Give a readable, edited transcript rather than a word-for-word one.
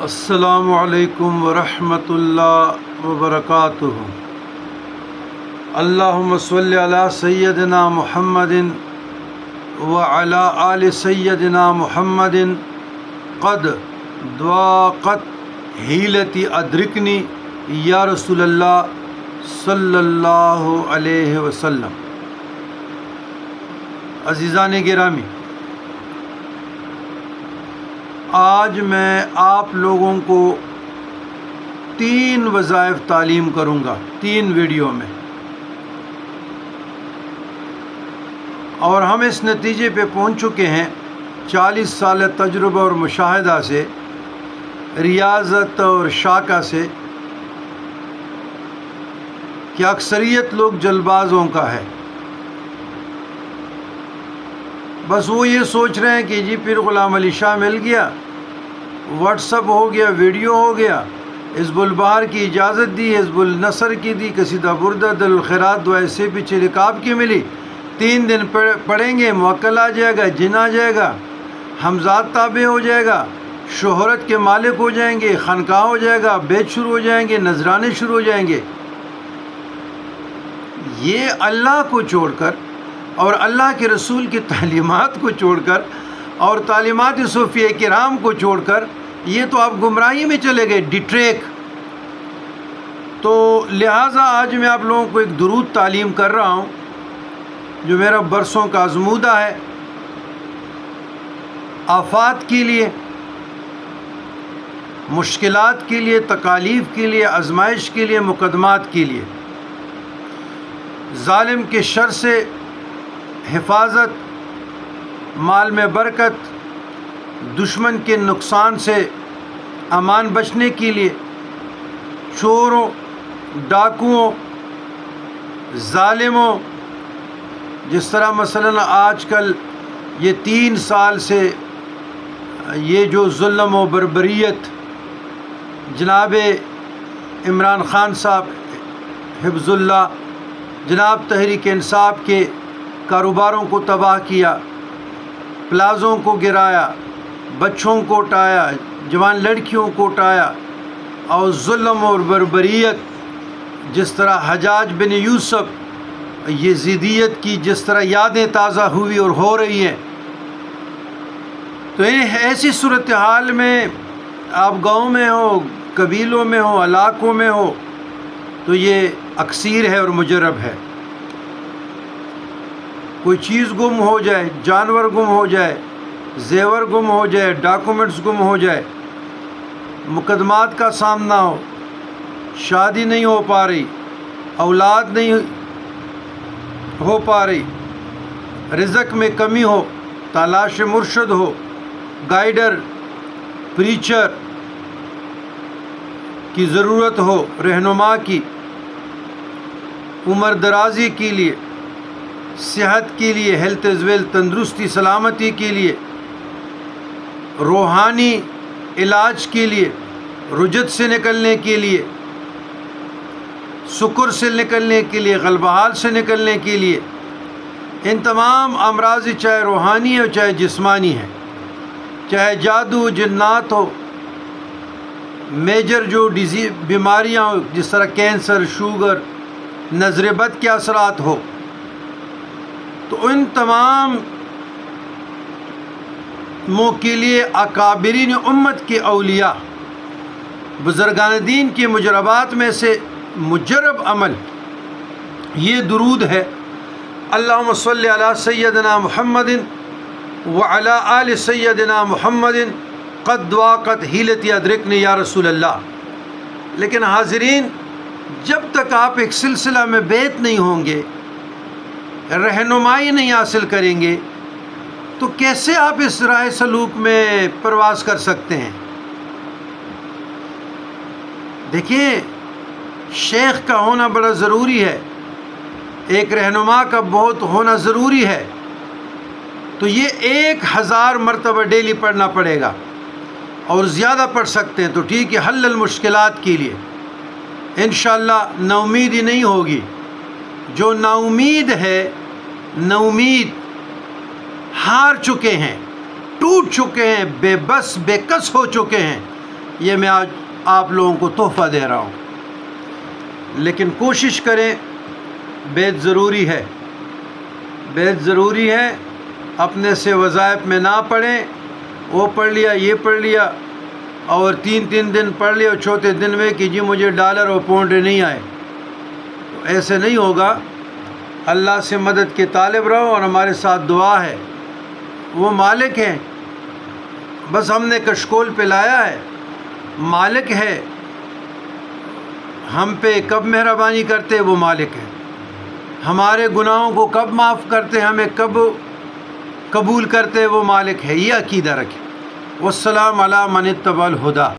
السلام علیکم ورحمۃ اللہ وبرکاتہ۔ اللہم صلی علی سیدنا محمد وعلی آل سیدنا محمد قد ضاقت حیلتی ادرکنی یا رسول اللہ صلی اللہ علیہ وسلم۔ عزیزان گرامی، آج میں آپ لوگوں کو 3 وظائف تعلیم کروں گا 3 ویڈیو میں، اور ہم اس نتیجے پہ پہنچ چکے ہیں 40 سال تجربہ اور مشاہدہ سے، ریاضت اور شاکہ سے، کہ اکثریت لوگ جلد بازوں کا ہے۔ بس وہ یہ سوچ رہے ہیں کہ جی پھر غلام علی شاہ مل گیا، واٹس اپ ہو گیا، ویڈیو ہو گیا، حزب البہار کی اجازت دی، حزب النصر کی دی، قصیدہ بردہ دل الخیرات دعائے سے پیچھے رکاب کی ملی، 3 دن پڑھیں گے، موکل آ جائے گا، جن آ جائے گا، حمزات تابع ہو جائے گا، شہرت کے مالک ہو جائیں گے، خانقاہ ہو جائے گا، بیت شروع ہو جائیں گے، نذرانے شروع ہو جائیں گے۔ یہ اللہ کو چھوڑ کر اور اللہ کے رسول کی تعلیمات کو چھوڑ کر اور تعلیمات صوفیہ کرام کو چھوڑ کر یہ تو آپ گمراہی میں چلے گئے، ڈیٹریک۔ تو لہٰذا آج میں آپ لوگوں کو ایک درود تعلیم کر رہا ہوں جو میرا برسوں کا آزمودہ ہے، آفات کے لیے، مشکلات کے لیے، تکالیف کے لیے، آزمائش کے لیے، مقدمات کے لیے، ظالم کے شر سے حفاظت، مال میں برکت، دشمن کے نقصان سے امان بچنے کے لیے، چوروں، ڈاکوؤں، ظالموں، جس طرح مثلا آج کل یہ 3 سال سے یہ جو ظلم و بربریت جناب عمران خان صاحب حفظ اللہ، جناب تحریک انصاف کے کاروباروں کو تباہ کیا، پلازوں کو گرایا، بچوں کو اٹھایا، جوان لڑکیوں کو اٹھایا، اور ظلم اور بربریت، جس طرح حجاج بن یوسف، یزیدیت کی جس طرح یادیں تازہ ہوئی اور ہو رہی ہیں۔ تو ایسی صورتحال میں آپ گاؤں میں ہو، قبیلوں میں ہو، علاقوں میں ہو، تو یہ اکثیر ہے اور مجرب ہے۔ کوئی چیز گم ہو جائے، جانور گم ہو جائے، زیور گم ہو جائے، ڈاکومنٹس گم ہو جائے، مقدمات کا سامنا ہو، شادی نہیں ہو پا رہی، اولاد نہیں ہو پا رہی، رزق میں کمی ہو، تلاش مرشد ہو، گائیڈر، پریچر کی ضرورت ہو، رہنما کی، عمر درازی کے لیے، صحت کے لیے، ہیلتھ از ویل، تندرستی سلامتی کے لیے، روحانی علاج کے لیے، رجت سے نکلنے کے لیے، سکر سے نکلنے کے لیے، غلبہ حال سے نکلنے کے لیے، ان تمام امراض چاہے روحانی ہو چاہے جسمانی ہے، چاہے جادو جنات ہو، میجر جو بیماریاں ہو جس طرح کینسر، شوگر، نظر بد کے اثرات ہو، تو ان تمام کے لیے اکابرین امت کے اولیاء، بزرگان دین کے مجربات میں سے مجرب عمل یہ درود ہے، اللہم صلی علی سیدنا محمد وعلی آل سیدنا محمد قد ضاقت حیلتی ادرکنی یا رسول اللہ۔ لیکن حاضرین، جب تک آپ ایک سلسلہ میں بیت نہیں ہوں گے، رہنمائی نہیں حاصل کریں گے، تو کیسے آپ اس راہ سلوک میں پرواز کر سکتے ہیں؟ دیکھیں، شیخ کا ہونا بڑا ضروری ہے، ایک رہنما کا بہت ہونا ضروری ہے، تو یہ 1000 مرتبہ ڈیلی پڑھنا پڑے گا، اور زیادہ پڑھ سکتے ہیں تو ٹھیک ہے، حل المشکلات کے لیے انشاءاللہ نا امیدی نہیں ہوگی۔ جو نا امید ہے، نا امید ہار چکے ہیں، ٹوٹ چکے ہیں، بے بس بے کس ہو چکے ہیں، یہ میں آج آپ لوگوں کو تحفہ دے رہا ہوں، لیکن کوشش کریں، بیت ضروری ہے، بیت ضروری ہے، اپنے سے وظائف میں نہ پڑھیں، وہ پڑھ لیا یہ پڑھ لیا اور تین دن پڑھ لیا اور چوتھے دن میں کہ جی مجھے ڈالر اور پاؤنڈ نہیں آئے، تو ایسے نہیں ہوگا۔ اللہ سے مدد کے طالب رہو، اور ہمارے ساتھ دعا ہے، وہ مالک ہیں، بس ہم نے کشکول پہ لایا ہے، مالک ہے، ہم پہ کب مہربانی کرتے وہ مالک ہے، ہمارے گناہوں کو کب معاف کرتے، ہمیں کب قبول کرتے وہ مالک ہے، یہ عقیدہ رکھیں۔ والسلام علی من اتبع الہدی۔